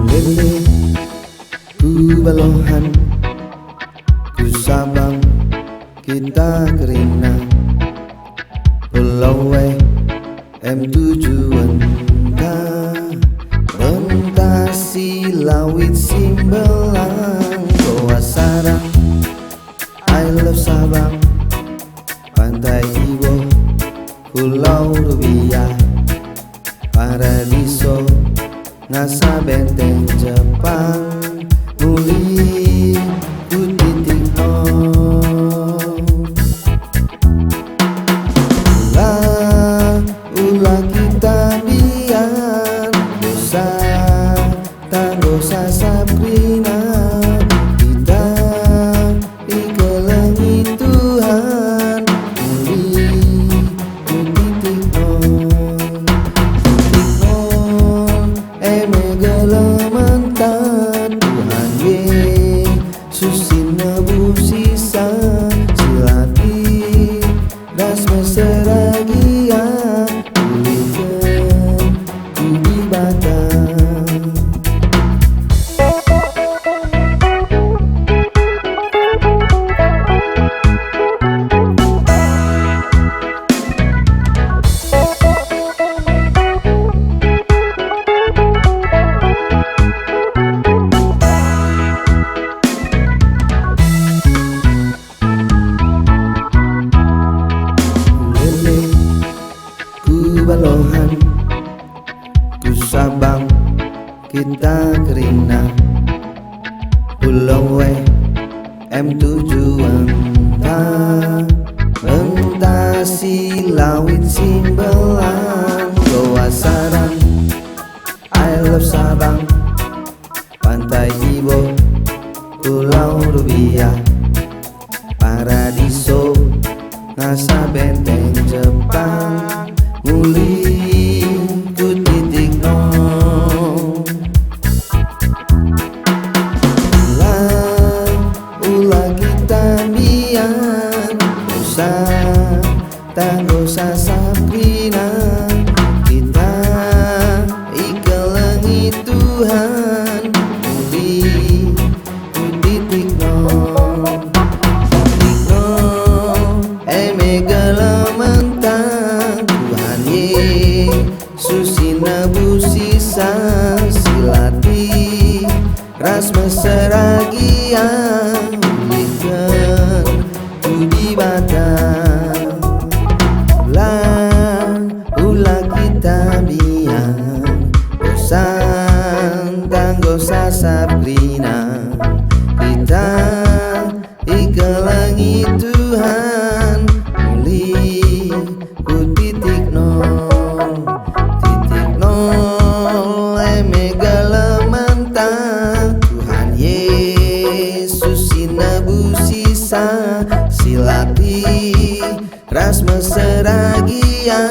Lele ku balohan, ku Sabang kita kerina Pulau tujuan Bentasi lawit simbelang Goa Sarang I love Sabang, Pantai Iwo, Pulau Rubiah, Paradiso, Ngasa Benteng Jepang, Muli ku titik ulah kita biar dosa tak dosa sabrina kita ikelengi Tuhan muli ku titik megelementan Tuhan Yesus nebu sisa silati das meseragia pulihkan ku ibadah. Balohan, ku Sabang kita kerina Pulau tujuan Bentasi lawit simbelang Goa Sarang I love Sabang, Pantai Iwo, Pulau Rubiah, Paradiso, Ngasa Benteng Jepang, muli ku titik ulah kita biar dosa tak dosa sabrina kita ikelengi Tuhan muli ku titik megelementan Susina busisa silati ras meseragia ulikan budi badan ulah kita biar dosa tanggosa sabrina kita ikelengi Tuhan muli ku titik megelementan Tuhan Yesus nebu sisa silati ras meseragia